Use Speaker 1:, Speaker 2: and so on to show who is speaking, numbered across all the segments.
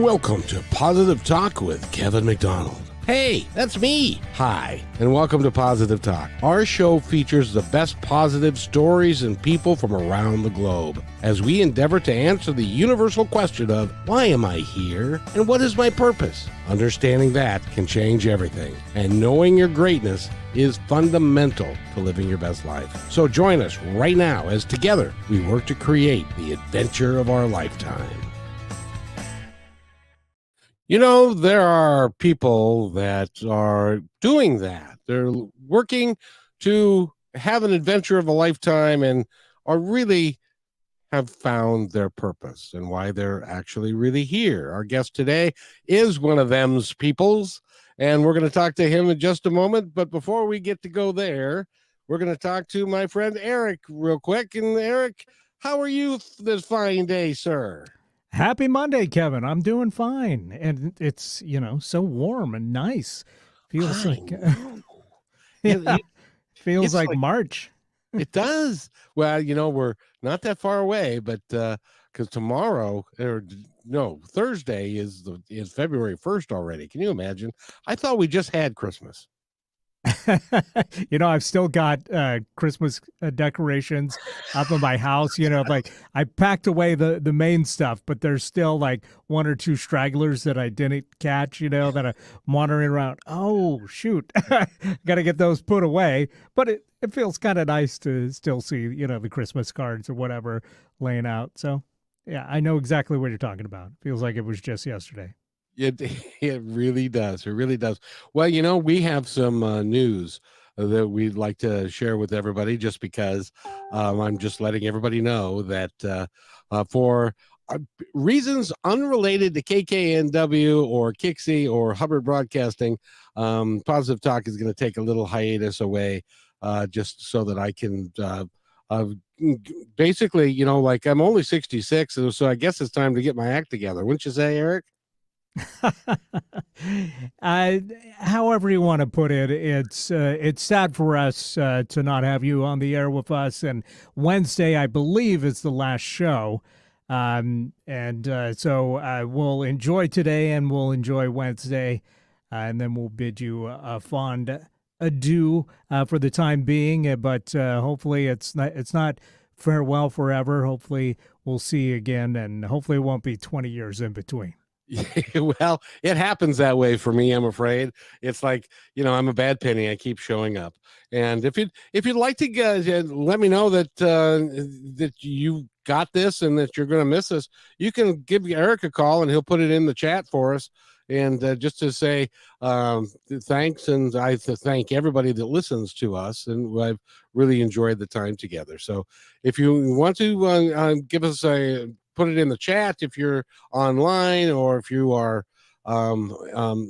Speaker 1: Welcome to Positive Talk with Kevin McDonald. Hey, that's me. Hi, and welcome to Positive Talk. Our show features the best positive stories and people from around the globe as we endeavor to answer the universal question of why am I here and what is my purpose? Understanding that can change everything, and knowing your greatness is fundamental to living your best life. So join us right now as together we work to create the adventure of our lifetime. You know, there are people that are doing that. They're working to have an adventure of a lifetime and are really have found their purpose and why they're actually really here. Our guest today is one of them's peoples, and we're going to talk to him in just a moment. But before we get to go there, we're going to talk to my friend Eric real quick. And Eric, how are you this fine day, sir?
Speaker 2: Happy Monday, Kevin. I'm doing fine. And it's, so warm and nice. Feels feels like March.
Speaker 1: It does. Well, we're not that far away, but because Thursday is February 1st already. Can you imagine? I thought we just had Christmas.
Speaker 2: I've still got Christmas decorations up in my house. Like I packed away the main stuff, but there's still like one or two stragglers that I didn't catch, that I'm wandering around. Oh, shoot. Got to get those put away. But it feels kind of nice to still see, the Christmas cards or whatever laying out. So, yeah, I know exactly what you're talking about. Feels like it was just yesterday.
Speaker 1: It really does. It really does. Well, we have some news that we'd like to share with everybody just because I'm just letting everybody know that for reasons unrelated to KKNW or Kixie or Hubbard Broadcasting, Positive Talk is going to take a little hiatus away just so that I can basically, like I'm only 66, so I guess it's time to get my act together. Wouldn't you say, Eric?
Speaker 2: However you want to put it, it's sad for us to not have you on the air with us. And Wednesday, I believe, is the last show. So we'll enjoy today and we'll enjoy Wednesday, and then we'll bid you a fond adieu for the time being. But hopefully it's not farewell forever. Hopefully we'll see you again, and hopefully it won't be 20 years in between.
Speaker 1: Well, it happens that way for me, I'm afraid. It's like, I'm a bad penny. I keep showing up. And if you'd like to let me know that you got this and that you're going to miss us, you can give Eric a call and he'll put it in the chat for us. And just to say thanks, and I thank everybody that listens to us, and I've really enjoyed the time together. So if you want to give us put it in the chat if you're online, or if you are on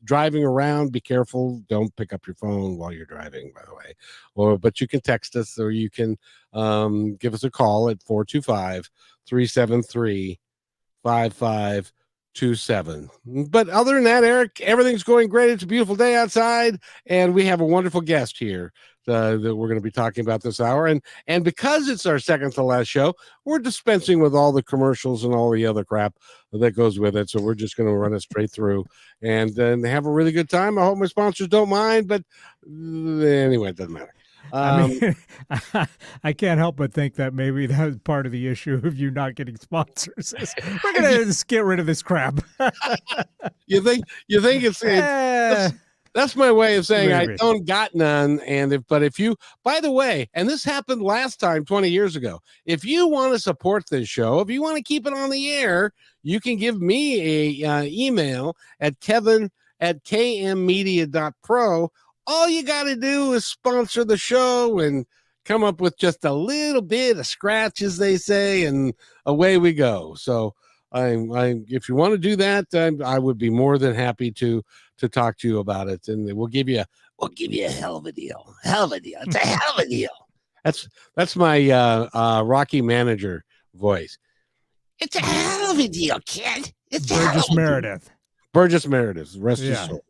Speaker 1: driving around, be careful. Don't pick up your phone while you're driving, by the way. But you can text us, or you can give us a call at 425-373-5527. But other than that, Eric, everything's going great. It's a beautiful day outside, and we have a wonderful guest here that we're going to be talking about this hour. And because it's our second to last show, we're dispensing with all the commercials and all the other crap that goes with it. So we're just going to run it straight through and then have a really good time. I hope my sponsors don't mind, but anyway, it doesn't matter.
Speaker 2: I can't help but think that maybe that was part of the issue of you not getting sponsors. We're going to just get rid of this crap.
Speaker 1: You think it's that's my way of saying maybe. I don't got none. And if you, by the way, and this happened last time 20 years ago, if you want to support this show, if you want to keep it on the air, you can give me a email at kevin@kmmedia.pro. All you got to do is sponsor the show and come up with just a little bit of scratch, as they say, and away we go. So if you want to do that, I would be more than happy to talk to you about it, and we'll give you a hell of a deal. It's a hell of a deal. That's my Rocky manager voice. It's a hell of a deal, kid. It's
Speaker 2: Burgess Meredith.
Speaker 1: Burgess Meredith. Rest his soul.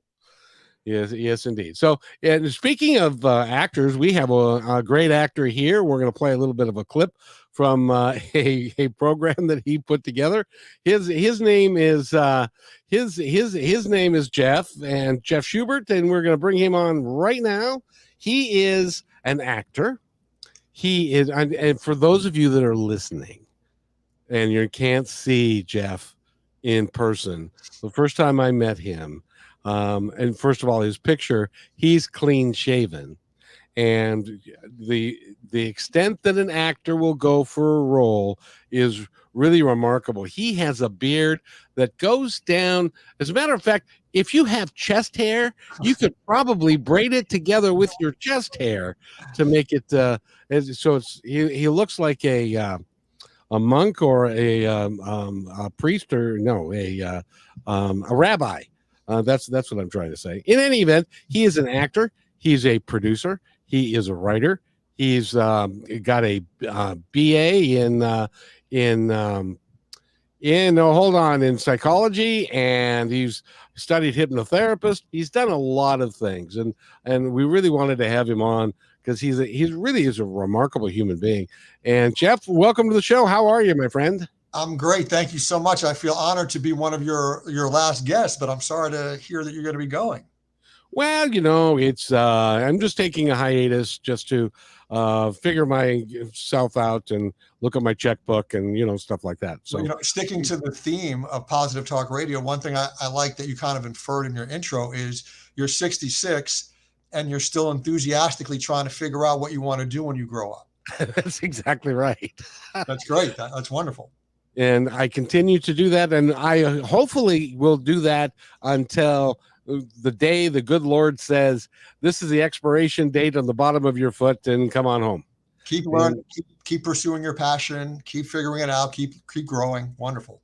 Speaker 1: Yes, yes, indeed. So, and speaking of actors, we have a great actor here. We're going to play a little bit of a clip from a program that he put together. His name is his name is Jeff, and Jeff Schubert, and we're going to bring him on right now. He is an actor. He is, and for those of you that are listening, and you can't see Jeff in person, the first time I met him, and first of all, his picture, he's clean shaven, and the extent that an actor will go for a role is really remarkable. He has a beard that goes down. As a matter of fact, if you have chest hair, you could probably braid it together with your chest hair to make it. So he looks like a monk or a priest, or no, a rabbi. That's what I'm trying to say. In any event, he is an actor. He's a producer. He is a writer. He's got a BA in psychology, and he's studied hypnotherapist. He's done a lot of things, and we really wanted to have him on because he's really is a remarkable human being. And Jeff, welcome to the show. How are you, my friend?
Speaker 3: I'm great. Thank you so much. I feel honored to be one of your last guests, but I'm sorry to hear that you're going to be going.
Speaker 1: Well, it's I'm just taking a hiatus just to figure myself out and look at my checkbook and stuff like that. So,
Speaker 3: sticking to the theme of Positive Talk Radio, one thing I like that you kind of inferred in your intro is you're 66 and you're still enthusiastically trying to figure out what you want to do when you grow up.
Speaker 1: That's exactly right.
Speaker 3: That's great. That's wonderful.
Speaker 1: And I continue to do that, and I hopefully will do that until the day the good Lord says, this is the expiration date on the bottom of your foot, and come on home.
Speaker 3: Keep learning, keep pursuing your passion, keep figuring it out, keep growing. Wonderful.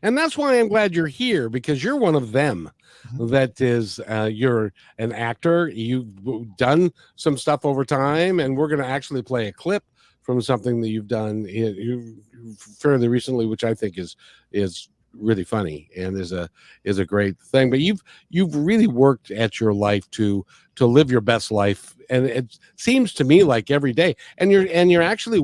Speaker 1: And that's why I'm glad you're here, because you're one of them. That is, you're an actor. You've done some stuff over time, and we're going to actually play a clip from something that you've done fairly recently, which I think is really funny and is a great thing. But you've really worked at your life to live your best life, and it seems to me like every day. And you're actually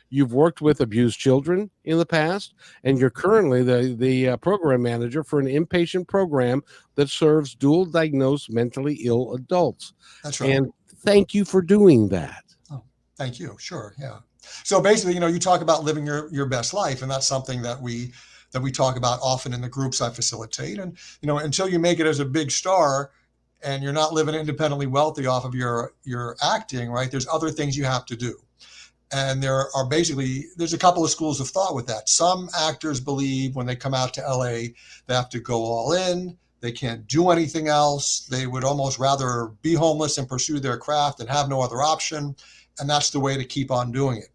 Speaker 1: you've worked with abused children in the past, and you're currently the program manager for an inpatient program that serves dual diagnosed mentally ill adults.
Speaker 3: That's right.
Speaker 1: And thank you for doing that.
Speaker 3: Oh, thank you. Sure. Yeah. So basically, you talk about living your best life, and that's something that we talk about often in the groups I facilitate. And, until you make it as a big star and you're not living independently wealthy off of your acting, right? There's other things you have to do. And there's a couple of schools of thought with that. Some actors believe when they come out to LA, they have to go all in. They can't do anything else. They would almost rather be homeless and pursue their craft and have no other option. And that's the way to keep on doing it.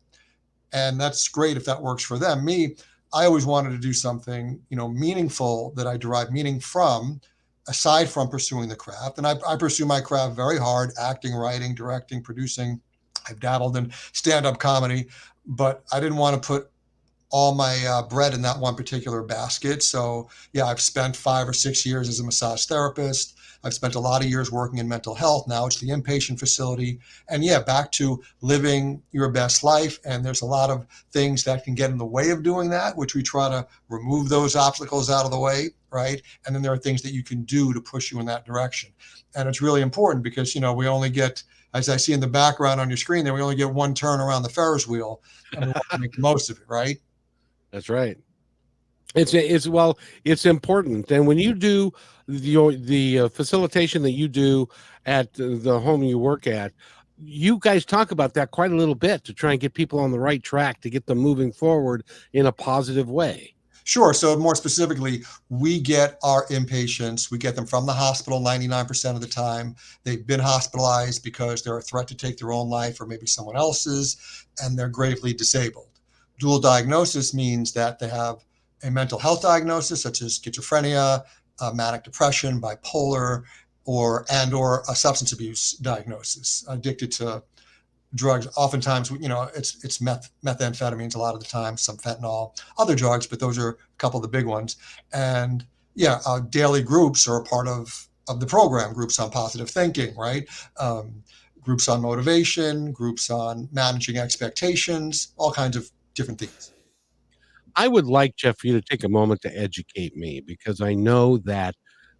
Speaker 3: And that's great if that works for them. Me, I always wanted to do something, meaningful that I derive meaning from, aside from pursuing the craft. And I pursue my craft very hard: acting, writing, directing, producing. I've dabbled in stand-up comedy, but I didn't want to put all my bread in that one particular basket. So yeah, I've spent 5 or 6 years as a massage therapist. I've spent a lot of years working in mental health. Now it's the inpatient facility. And yeah, back to living your best life. And there's a lot of things that can get in the way of doing that, which we try to remove those obstacles out of the way, right? And then there are things that you can do to push you in that direction. And it's really important because, we only get, as I see in the background on your screen there, we only get one turn around the Ferris wheel, and we want to make the most of it, right?
Speaker 1: That's right. It's important. And when you do the facilitation that you do at the home you work at, you guys talk about that quite a little bit to try and get people on the right track, to get them moving forward in a positive way.
Speaker 3: Sure. So more specifically, we get our inpatients, we get them from the hospital 99% of the time. They've been hospitalized because they're a threat to take their own life or maybe someone else's, and they're gravely disabled. Dual diagnosis means that they have a mental health diagnosis, such as schizophrenia, manic depression, bipolar, or a substance abuse diagnosis, addicted to drugs. Oftentimes, it's methamphetamines a lot of the time, some fentanyl, other drugs, but those are a couple of the big ones. And yeah, daily groups are a part of the program, groups on positive thinking, right? Groups on motivation, groups on managing expectations, all kinds of different things.
Speaker 1: I would like, Jeff, for you to take a moment to educate me because I know that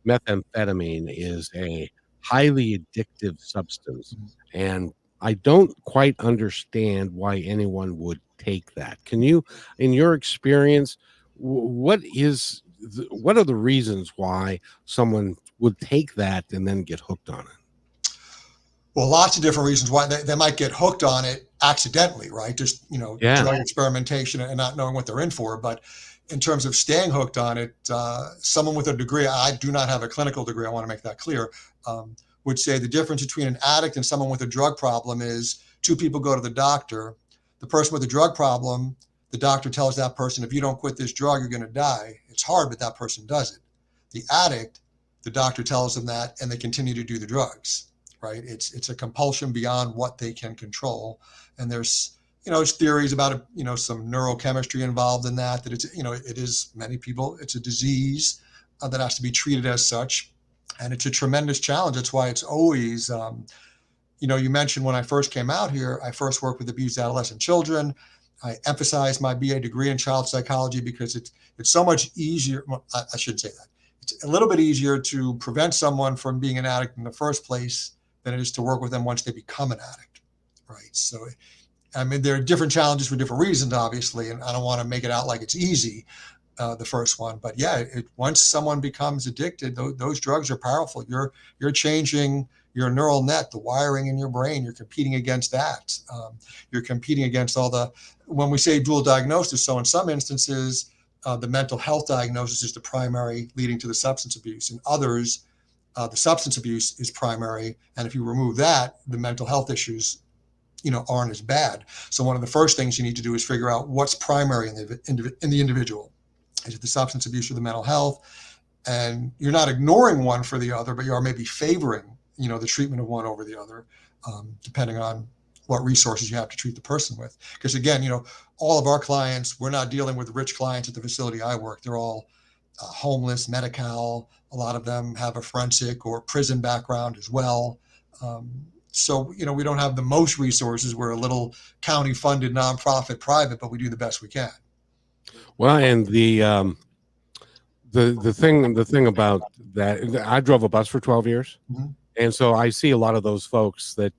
Speaker 1: methamphetamine is a highly addictive substance, and I don't quite understand why anyone would take that. Can you, in your experience, what are the reasons why someone would take that and then get hooked on it?
Speaker 3: Well, lots of different reasons why they might get hooked on it accidentally, right? Just,
Speaker 1: Yeah.
Speaker 3: drug experimentation and not knowing what they're in for. But in terms of staying hooked on it, someone with a degree, I do not have a clinical degree, I want to make that clear, would say the difference between an addict and someone with a drug problem is two people go to the doctor. The person with the drug problem, the doctor tells that person, if you don't quit this drug, you're going to die. It's hard, but that person does it. The addict, the doctor tells them that, and they continue to do the drugs. Right? It's a compulsion beyond what they can control. And there's, there's theories about, some neurochemistry involved in that it's, it is many people, it's a disease that has to be treated as such. And it's a tremendous challenge. That's why it's always, you mentioned when I first came out here, I first worked with abused adolescent children. I emphasized my BA degree in child psychology because it's so much easier. Well, I shouldn't say that. It's a little bit easier to prevent someone from being an addict in the first place than it is to work with them once they become an addict, right? So, I mean, there are different challenges for different reasons, obviously, and I don't want to make it out like it's easy, the first one. But yeah, once someone becomes addicted, those drugs are powerful. You're changing your neural net, the wiring in your brain. You're competing against that. You're competing against when we say dual diagnosis, so in some instances, the mental health diagnosis is the primary leading to the substance abuse. In others, the substance abuse is primary, and if you remove that, the mental health issues, aren't as bad. So one of the first things you need to do is figure out what's primary in the individual. Is it the substance abuse or the mental health? And you're not ignoring one for the other, but you are maybe favoring, the treatment of one over the other, depending on what resources you have to treat the person with. Because again, all of our clients, we're not dealing with rich clients at the facility I work. They're all homeless, Medi-Cal. A lot of them have a forensic or prison background as well. So, we don't have the most resources. We're a little county-funded, nonprofit, private, but we do the best we can.
Speaker 1: Well, and the thing about that, I drove a bus for 12 years, and so I see a lot of those folks that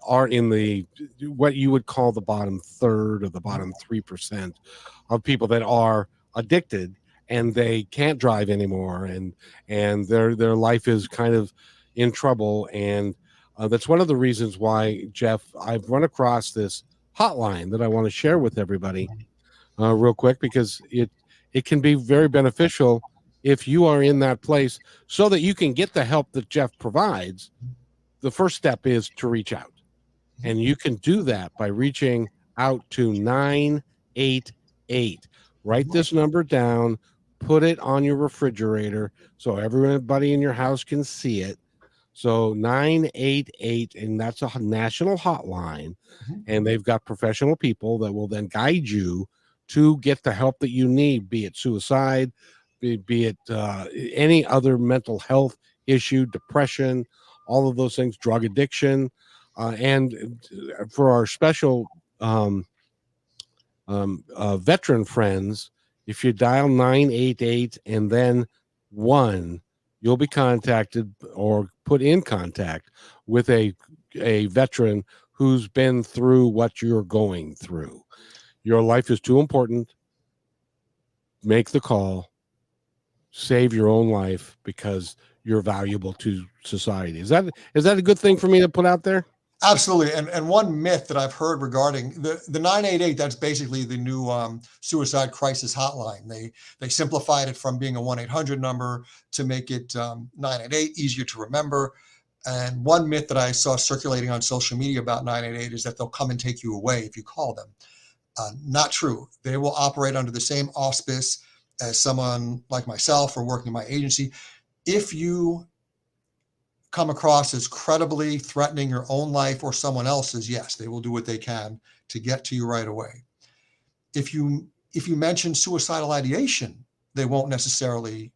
Speaker 1: are in the what you would call the bottom third or the bottom 3% of people that are addicted and they can't drive anymore, and their life is kind of in trouble. And that's one of the reasons why, Jeff, I've run across this hotline that I want to share with everybody real quick, because it can be very beneficial if you are in that place so that you can get the help that Jeff provides. The first step is to reach out, and you can do that by reaching out to 988. Write this number down, put it on your refrigerator so everybody in your house can see it. So 988, and that's a national hotline, and they've got professional people that will then guide you to get the help that you need, be it suicide, be it any other mental health issue, depression, all of those things, drug addiction. And for our special veteran friends, if you dial 988 and then 1, you'll be contacted or put in contact with a veteran who's been through what you're going through. Your life is too important. Make the call. Save your own life, because you're valuable to society. Is that a good thing for me to put out there?
Speaker 3: Absolutely. And one myth that I've heard regarding the 988, that's basically the new suicide crisis hotline. They simplified it from being a 1-800 number to make it 988, easier to remember. And one myth that I saw circulating on social media about 988 is that they'll come and take you away if you call them. Not true. They will operate under the same auspice as someone like myself or working in my agency. If you come across as credibly threatening your own life or someone else's, yes, they will do what they can to get to you right away. If you mention suicidal ideation, they won't necessarily,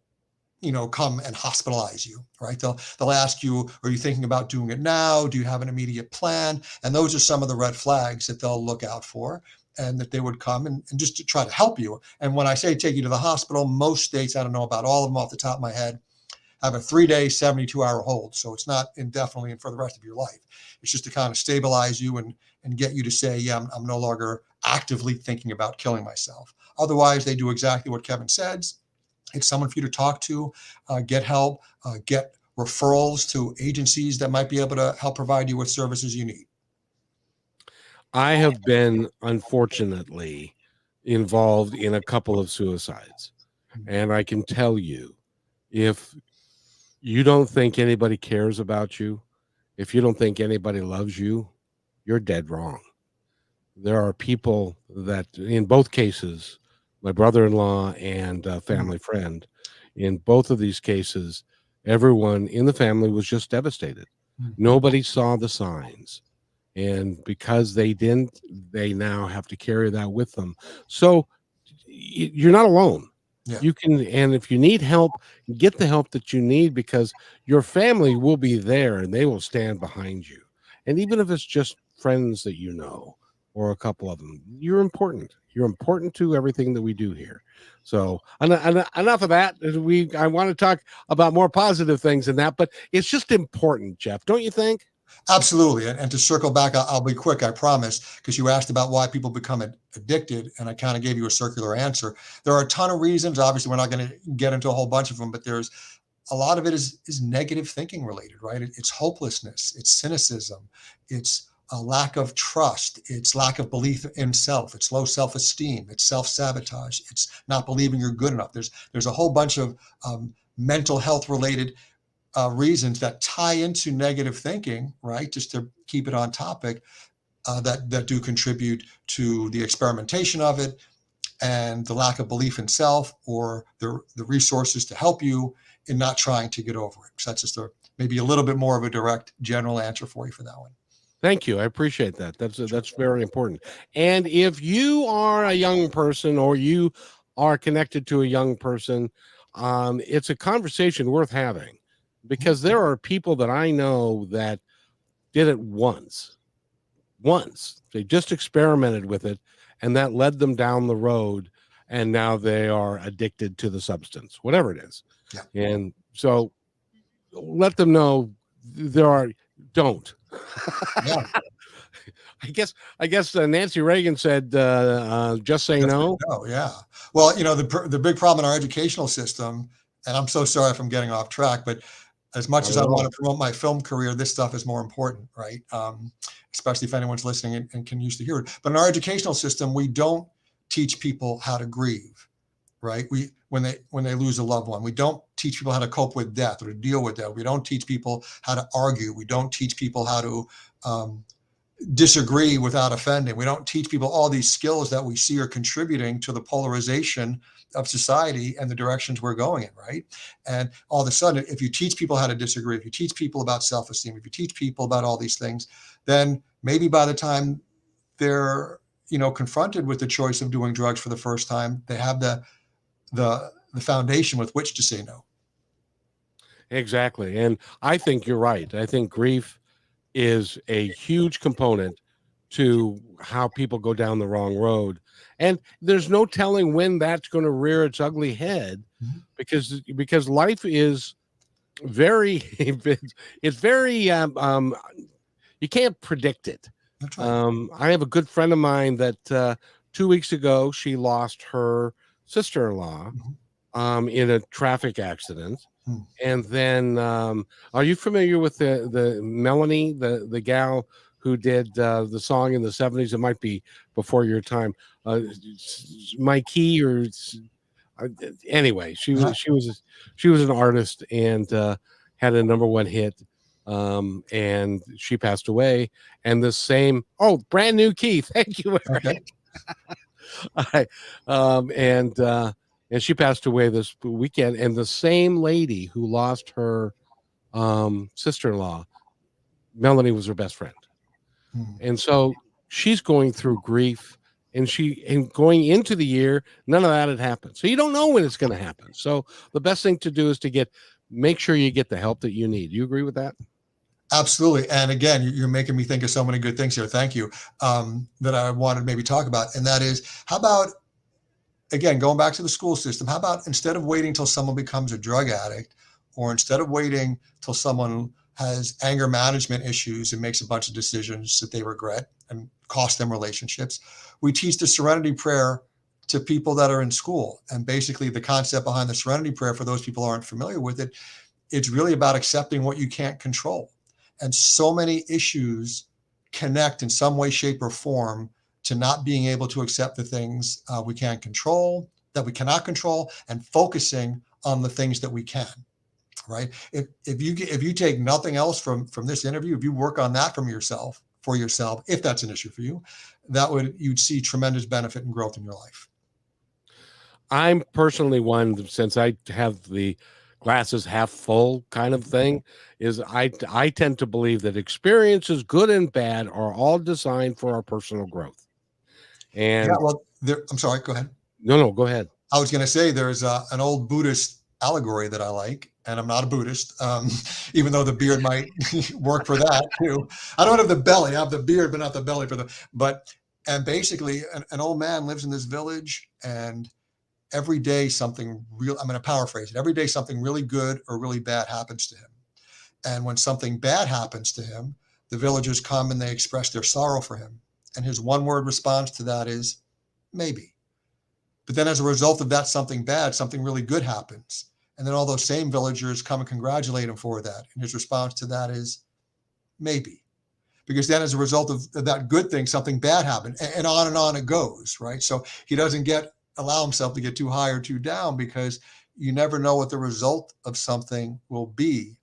Speaker 3: come and hospitalize you, right? They'll ask you, are you thinking about doing it now? Do you have an immediate plan? And those are some of the red flags that they'll look out for, and that they would come and just to try to help you. And when I say take you to the hospital, most states, I don't know about all of them off the top of my head, have a 3-day, 72-hour hold. So it's not indefinitely and for the rest of your life. It's just to kind of stabilize you and get you to say, yeah, I'm no longer actively thinking about killing myself. Otherwise, they do exactly what Kevin says. It's someone for you to talk to, get help, get referrals to agencies that might be able to help provide you with services you need.
Speaker 1: I have been, unfortunately, involved in a couple of suicides. And I can tell you, if you don't think anybody cares about you, if you don't think anybody loves you, you're dead wrong. There are people that, in both cases, my brother-in-law and a family friend, in both of these cases, everyone in the family was just devastated. Nobody saw the signs. And because they didn't, they now have to carry that with them. So you're not alone.
Speaker 3: Yeah.
Speaker 1: You can, and if you need help, get the help that you need, because your family will be there and they will stand behind you. And even if it's just friends that you know, or a couple of them, you're important. You're important to everything that we do here. So enough of that. I want to talk about more positive things than that, but it's just important, Jeff, don't you think?
Speaker 3: Absolutely. And to circle back, I'll be quick, I promise, because you asked about why people become addicted, and I kind of gave you a circular answer. There are a ton of reasons. Obviously, we're not going to get into a whole bunch of them, but there's a lot of it is negative thinking related, right? It's hopelessness, it's cynicism, it's a lack of trust, it's lack of belief in self, it's low self-esteem, it's self-sabotage, it's not believing you're good enough. There's a whole bunch of mental health related reasons that tie into negative thinking, right? Just to keep it on topic, that do contribute to the experimentation of it and the lack of belief in self, or the resources to help you in not trying to get over it. So that's just maybe a little bit more of a direct general answer for you for that one.
Speaker 1: Thank you. I appreciate that. That's very important. And if you are a young person, or you are connected to a young person, it's a conversation worth having, because there are people that I know that did it once. They just experimented with it, and that led them down the road, and now they are addicted to the substance, whatever it is.
Speaker 3: Yeah.
Speaker 1: And so let them know don't.
Speaker 3: Yeah.
Speaker 1: I guess Nancy Reagan said, just say no.
Speaker 3: No, yeah. Well, the big problem in our educational system, and I'm so sorry if I'm getting off track, but as much as I want to promote my film career, this stuff is more important, right? Especially if anyone's listening and can use to hear it. But in our educational system, we don't teach people how to grieve, right? When they lose a loved one, we don't teach people how to cope with death or to deal with death. We don't teach people how to argue. We don't teach people how to disagree without offending. We don't teach people all these skills that we see are contributing to the polarization of society and the directions we're going in, right? And all of a sudden, if you teach people how to disagree, if you teach people about self-esteem, if you teach people about all these things, then maybe by the time they're confronted with the choice of doing drugs for the first time, they have the foundation with which to say no.
Speaker 1: Exactly. And I think you're right. I think grief is a huge component to how people go down the wrong road. And there's no telling when that's going to rear its ugly head, because life is very, it's very, you can't predict it.
Speaker 3: That's right.
Speaker 1: I have a good friend of mine that 2 weeks ago, she lost her sister-in-law in a traffic accident. And then, are you familiar with the Melanie, the gal who did the song in the 70s? It might be before your time. Mikey, or anyway, she was an artist and had a #1 hit, and she passed away. And the same, brand new key. Thank you, Eric. Okay. And she passed away this weekend. And the same lady who lost her sister-in-law, Melanie, was her best friend. And so she's going through grief and going into the year, none of that had happened. So you don't know when it's going to happen. So the best thing to do is to make sure you get the help that you need. You agree with that?
Speaker 3: Absolutely. And again, you're making me think of so many good things here. Thank you. That I wanted to maybe talk about. And that is, how about, again, going back to the school system, how about instead of waiting till someone becomes a drug addict, or instead of waiting till someone has anger management issues and makes a bunch of decisions that they regret and cost them relationships, we teach the Serenity Prayer to people that are in school. And basically the concept behind the Serenity Prayer, for those people who aren't familiar with it, it's really about accepting what you can't control. And so many issues connect in some way, shape, or form to not being able to accept the things we can't control, that we cannot control, and focusing on the things that we can. Right? If you take nothing else from this interview, if you work on that for yourself, if that's an issue for you, you'd see tremendous benefit and growth in your life.
Speaker 1: I'm personally one, since I have the glasses half full kind of thing, is I tend to believe that experiences, good and bad, are all designed for our personal growth. And
Speaker 3: yeah, well, I'm sorry, go ahead.
Speaker 1: No, go ahead.
Speaker 3: I was going to say there's an old Buddhist allegory that I like, and I'm not a Buddhist, even though the beard might work for that too. I don't have the belly. I have the beard, but not the belly and basically an old man lives in this village, and every day something real, I'm going to paraphrase it. Every day something really good or really bad happens to him. And when something bad happens to him, the villagers come and they express their sorrow for him. And his one word response to that is maybe. But then as a result of that something bad, something really good happens. And then all those same villagers come and congratulate him for that. And his response to that is maybe. Because then as a result of that good thing, something bad happened, and on it goes, right? So he doesn't allow himself to get too high or too down, because you never know what the result of something will be.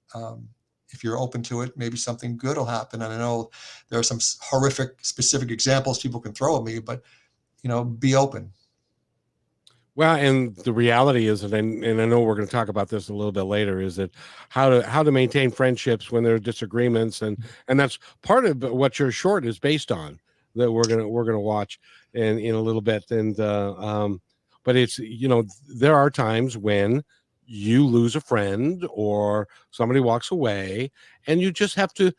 Speaker 3: If you're open to it, maybe something good will happen. And I know there are some horrific specific examples people can throw at me, but be open.
Speaker 1: Well, and the reality is, and I know we're going to talk about this a little bit later, is that how to maintain friendships when there are disagreements, and that's part of what your short is based on, that we're gonna watch in a little bit. And but it's, there are times when you lose a friend or somebody walks away, and you just have to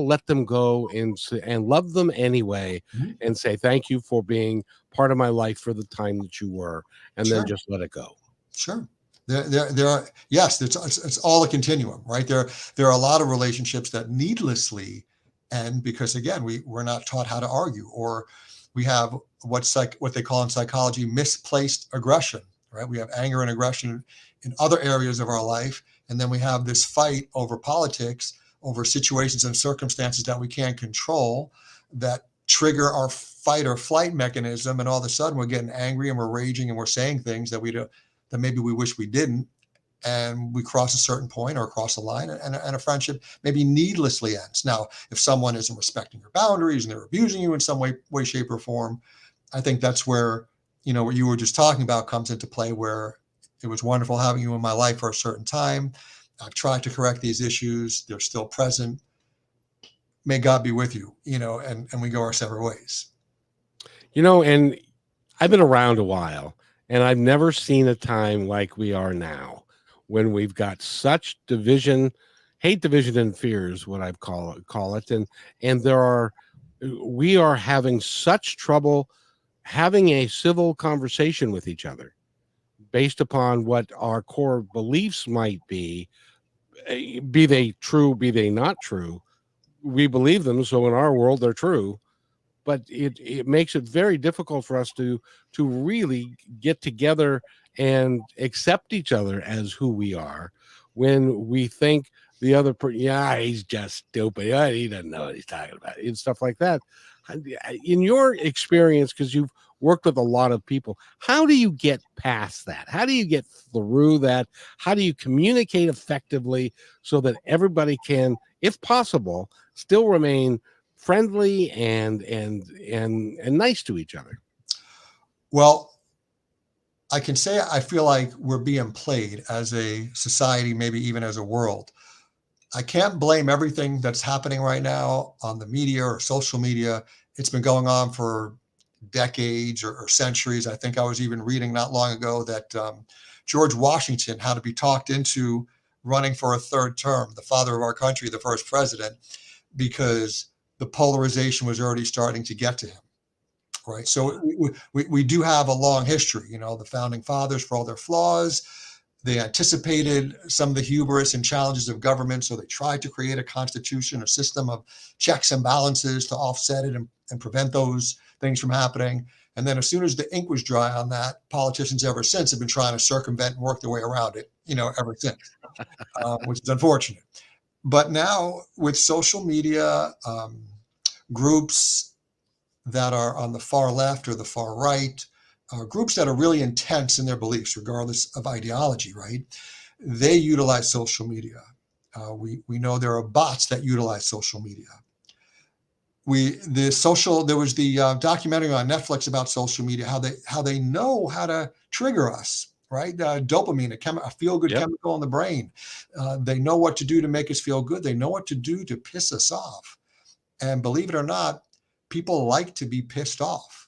Speaker 1: let them go and love them anyway, and say thank you for being part of my life for the time that you were, and
Speaker 3: Sure.
Speaker 1: then just let it go.
Speaker 3: Sure. There are, yes, it's all a continuum, right? There are a lot of relationships that needlessly end because, again, we're not taught how to argue, or we have what they call in psychology misplaced aggression, right? We have anger and aggression in other areas of our life, and then we have this fight over politics, over situations and circumstances that we can't control, that trigger our fight or flight mechanism, and all of a sudden we're getting angry and we're raging and we're saying things that that maybe we wish we didn't, and we cross a certain point or cross a line, and a friendship maybe needlessly ends. Now, if someone isn't respecting your boundaries and they're abusing you in some way, shape, or form, I think that's where what you were just talking about comes into play, where it was wonderful having you in my life for a certain time. I've tried to correct these issues. They're still present. May God be with you, and we go our separate ways.
Speaker 1: And I've been around a while, and I've never seen a time like we are now, when we've got such division, hate, division, and fear is what I call it. And we are having such trouble having a civil conversation with each other based upon what our core beliefs might be they true, be they not true. We believe them, so in our world they're true, but it makes it very difficult for us to really get together and accept each other as who we are, when we think the other person, he's just stupid, he doesn't know what he's talking about, and stuff like that. In your experience, because you've worked with a lot of people, how do you get past that? How do you get through that? How do you communicate effectively so that everybody can, if possible, still remain friendly and nice to each other?
Speaker 3: Well, I can say I feel like we're being played as a society, maybe even as a world. I can't blame everything that's happening right now on the media or social media. It's been going on for decades or centuries. I think I was even reading not long ago that George Washington had to be talked into running for a third term, the father of our country, the first president, because the polarization was already starting to get to him. Right. So we do have a long history. The founding fathers, for all their flaws, they anticipated some of the hubris and challenges of government. So they tried to create a constitution, a system of checks and balances to offset it and prevent those things from happening. And then as soon as the ink was dry on that, politicians ever since have been trying to circumvent and work their way around it, ever since, which is unfortunate. But now with social media, groups that are on the far left or the far right, groups that are really intense in their beliefs, regardless of ideology, right? They utilize social media. We know there are bots that utilize social media. There was the documentary on Netflix about social media, how they know how to trigger us, right? Dopamine, a feel-good chemical in the brain. They know what to do to make us feel good. They know what to do to piss us off. And believe it or not, people like to be pissed off.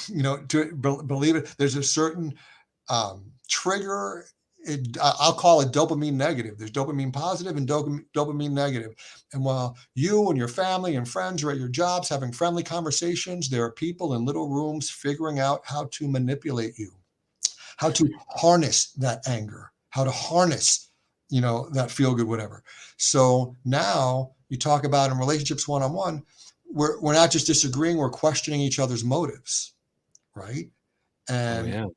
Speaker 3: To believe it, there's a certain trigger. I'll call it dopamine negative. There's dopamine positive and dopamine negative. And while you and your family and friends are at your jobs having friendly conversations, there are people in little rooms figuring out how to manipulate you, how to harness that anger, how to harness, that feel good, whatever. So now you talk about in relationships one-on-one, we're not just disagreeing, we're questioning each other's motives, right? And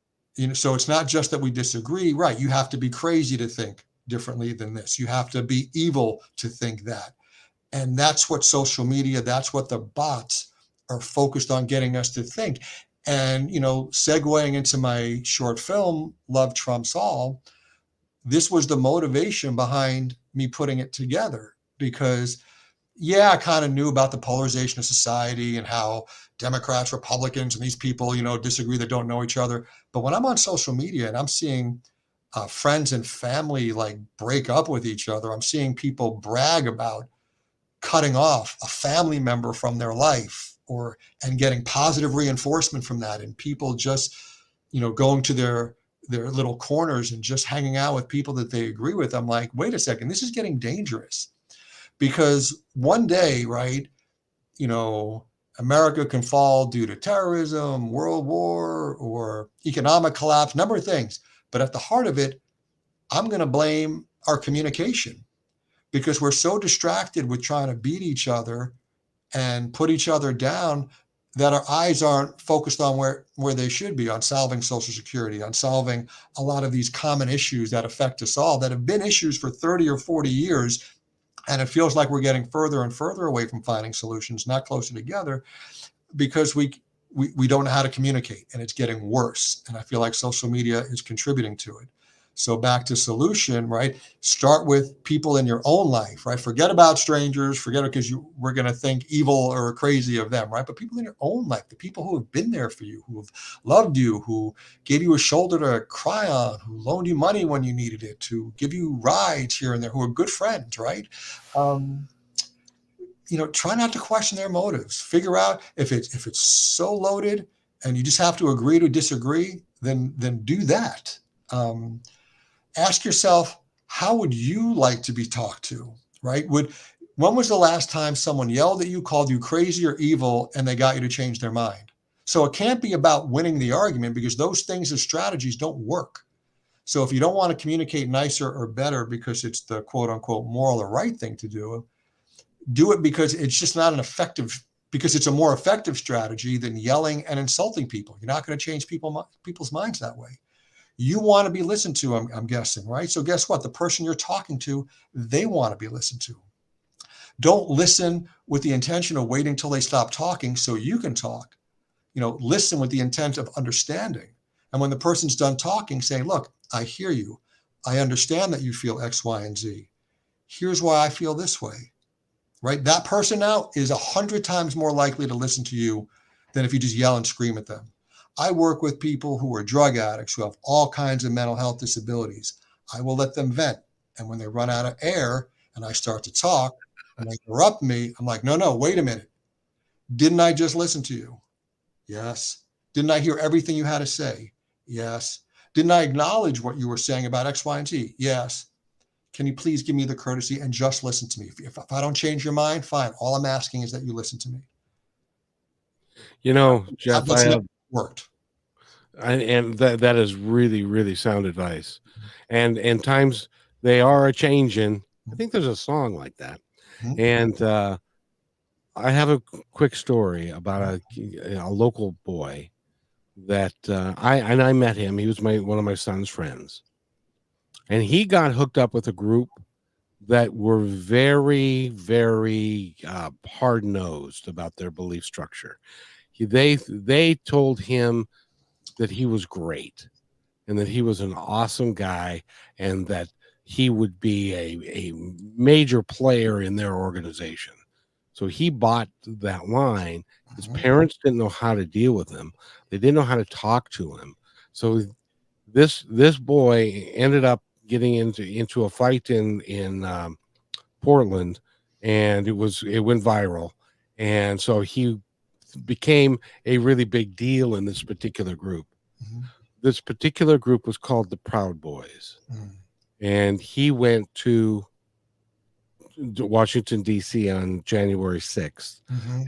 Speaker 3: so it's not just that we disagree, right? You have to be crazy to think differently than this. You have to be evil to think that. And that's what social media, that's what the bots are focused on getting us to think. And, segueing into my short film, Love Trumps All, this was the motivation behind me putting it together, because I kind of knew about the polarization of society and how Democrats, Republicans, and these people, disagree, that don't know each other. But when I'm on social media and I'm seeing friends and family break up with each other, I'm seeing people brag about cutting off a family member from their life and getting positive reinforcement from that, and people just, going to their little corners and just hanging out with people that they agree with. I'm like, wait a second, this is getting dangerous. Because one day, right, America can fall due to terrorism, world war, or economic collapse, number of things. But at the heart of it, I'm going to blame our communication, because we're so distracted with trying to beat each other and put each other down that our eyes aren't focused on where they should be, on solving Social Security, on solving a lot of these common issues that affect us all, that have been issues for 30 or 40 years. And it feels like we're getting further and further away from finding solutions, not closer together, because we don't know how to communicate, and it's getting worse. And I feel like social media is contributing to it. So back to solution, right? Start with people in your own life, right? Forget about strangers, because we're going to think evil or crazy of them, right? But people in your own life, the people who have been there for you, who have loved you, who gave you a shoulder to cry on, who loaned you money when you needed it, who give you rides here and there, who are good friends, right? Try not to question their motives. Figure out if it's so loaded and you just have to agree to disagree, then do that. Ask yourself, how would you like to be talked to, right? When was the last time someone yelled at you, called you crazy or evil, and they got you to change their mind? So it can't be about winning the argument, because those things as strategies don't work. So if you don't want to communicate nicer or better because it's the quote unquote moral or right thing to do it because it's just not because it's a more effective strategy than yelling and insulting people. You're not going to change people's minds that way. You want to be listened to, I'm guessing, right? So guess what? The person you're talking to, they want to be listened to. Don't listen with the intention of waiting till they stop talking so you can talk. Listen with the intent of understanding. And when the person's done talking, say, look, I hear you. I understand that you feel X, Y, and Z. Here's why I feel this way, right? That person now is 100 times more likely to listen to you than if you just yell and scream at them. I work with people who are drug addicts, who have all kinds of mental health disabilities. I will let them vent. And when they run out of air and I start to talk and they interrupt me, I'm like, no, wait a minute. Didn't I just listen to you? Yes. Didn't I hear everything you had to say? Yes. Didn't I acknowledge what you were saying about X, Y, and Z? Yes. Can you please give me the courtesy and just listen to me? If I don't change your mind, fine. All I'm asking is that you listen to me.
Speaker 1: You know, Jeff,
Speaker 3: That's it. Worked.
Speaker 1: and that is really, really sound advice. And times they are a changing. I think there's a song like that.
Speaker 3: Mhm.
Speaker 1: And I have a quick story about a local boy that I met him. He was one of my son's friends, and he got hooked up with a group that were very, very hard nosed about their belief structure. They told him that he was great and that he was an awesome guy and that he would be a major player in their organization. So he bought that line. His parents didn't know how to deal with him. They didn't know how to talk to him. So this boy ended up getting into a fight in Portland, and it went viral. And so he became a really big deal in this particular group. This particular group was called the Proud Boys. And he went to Washington, D.C. on January 6th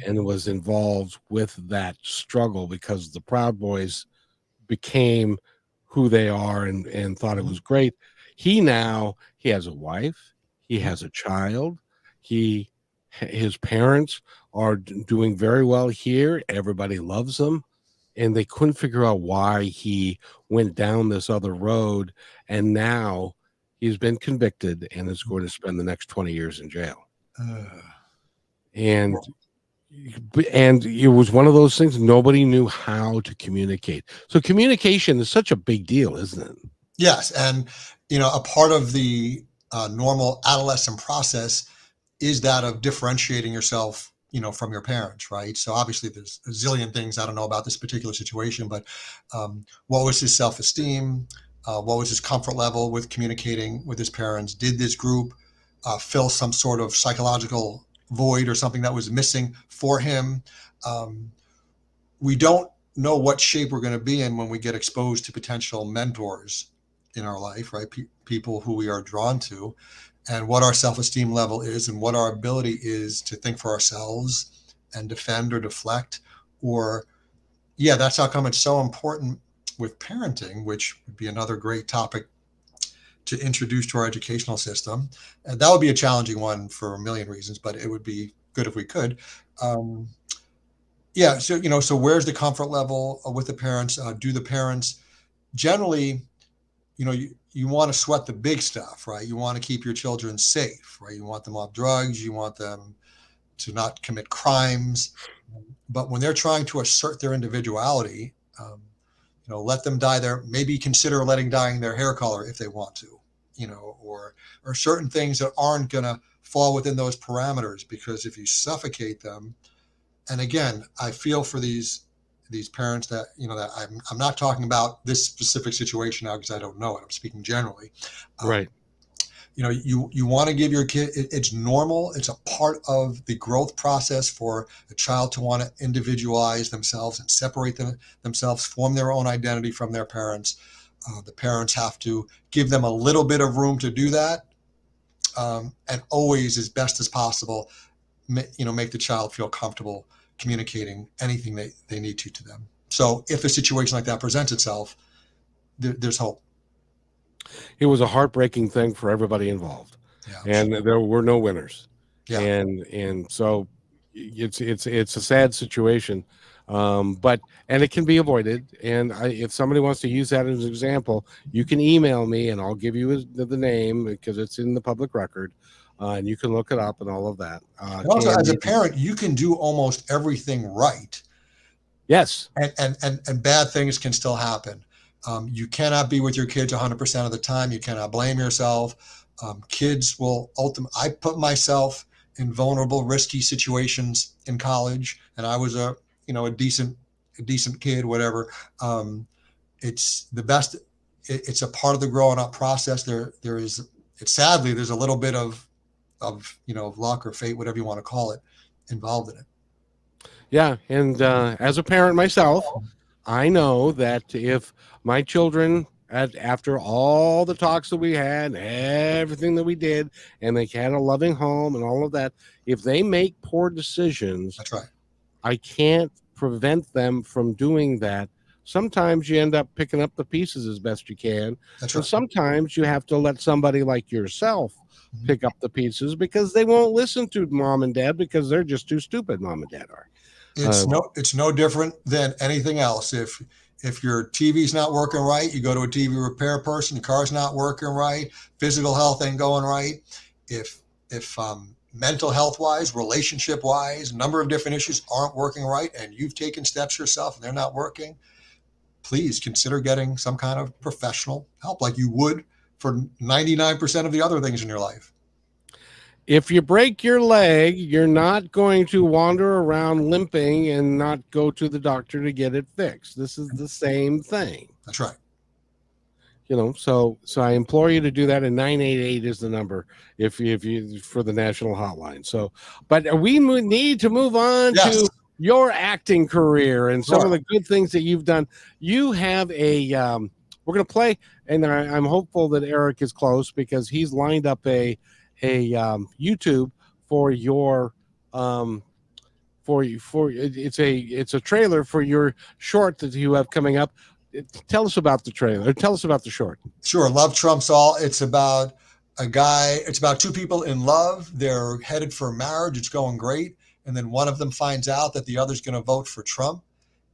Speaker 1: and was involved with that struggle because the Proud Boys became who they are and thought it was great. He has a wife. He has a child. His parents are doing very well here. Everybody loves him. And they couldn't figure out why he went down this other road. And now he's been convicted and is going to spend the next 20 years in jail. And it was one of those things, nobody knew how to communicate. So communication is such a big deal, isn't it?
Speaker 3: Yes. And, a part of the normal adolescent process is that of differentiating yourself, from your parents, right? So obviously there's a zillion things I don't know about this particular situation, but what was his self-esteem? What was his comfort level with communicating with his parents? Did this group fill some sort of psychological void or something that was missing for him? We don't know what shape we're going to be in when we get exposed to potential mentors in our life, right? People who we are drawn to, and what our self-esteem level is and what our ability is to think for ourselves and defend or deflect. That's how come it's so important with parenting, which would be another great topic to introduce to our educational system. And that would be a challenging one for a million reasons, but it would be good if we could. So where's the comfort level with the parents? Do the parents generally, you want to sweat the big stuff, right? You want to keep your children safe, right? You want them off drugs. You want them to not commit crimes. But when they're trying to assert their individuality, let them dye maybe consider dyeing their hair color if they want to, or certain things that aren't going to fall within those parameters, because if you suffocate them, and again, I feel for these parents that, that I'm not talking about this specific situation now because I don't know it. I'm speaking generally.
Speaker 1: Right.
Speaker 3: You want to give your kid, it's normal. It's a part of the growth process for a child to want to individualize themselves and separate themselves, form their own identity from their parents. The parents have to give them a little bit of room to do that. And always, as best as possible, make the child feel comfortable communicating anything they need to them. So if a situation like that presents itself, there's hope.
Speaker 1: It was a heartbreaking thing for everybody involved, and there were no winners. And so it's a sad situation, but it can be avoided. And if somebody wants to use that as an example, you can email me and I'll give you the name because it's in the public record. And you can look it up and all of that.
Speaker 3: Also, as a parent, you can do almost everything right.
Speaker 1: Yes.
Speaker 3: And bad things can still happen. You cannot be with your kids 100% of the time. You cannot blame yourself. Kids will ultimately, I put myself in vulnerable, risky situations in college, and I was a decent kid, whatever. It's the best. It's a part of the growing up process. Sadly, there's a little bit of luck or fate, whatever you want to call it, involved in it.
Speaker 1: Yeah, and as a parent myself, I know that if my children, after all the talks that we had, everything that we did, and they had a loving home and all of that, if they make poor decisions,
Speaker 3: That's right.
Speaker 1: I can't prevent them from doing that. Sometimes you end up picking up the pieces as best you can.
Speaker 3: That's
Speaker 1: And
Speaker 3: right.
Speaker 1: sometimes you have to let somebody like yourself pick up the pieces because they won't listen to mom and dad because they're just too stupid, mom and dad are.
Speaker 3: It's no different than anything else. If your TV's not working right, you go to a TV repair person. Your car's not working right. Physical health ain't going right. If mental health wise, relationship wise, a number of different issues aren't working right, and you've taken steps yourself and they're not working, please consider getting some kind of professional help, like you would for 99% of the other things in your life.
Speaker 1: If you break your leg, you're not going to wander around limping and not go to the doctor to get it fixed. This is the same thing.
Speaker 3: That's right.
Speaker 1: So I implore you to do that, and 988 is the number if you for the national hotline. So, but we need to move on to your acting career and some of the good things that you've done. You have a we're going to play, and I'm hopeful that Eric is close because he's lined up a YouTube for your it's a trailer for your short that you have coming up. Tell us about the trailer. Tell us about the short.
Speaker 3: Sure. Love Trumps All. It's about it's about two people in love. They're headed for marriage. It's going great. And then one of them finds out that the other's going to vote for Trump,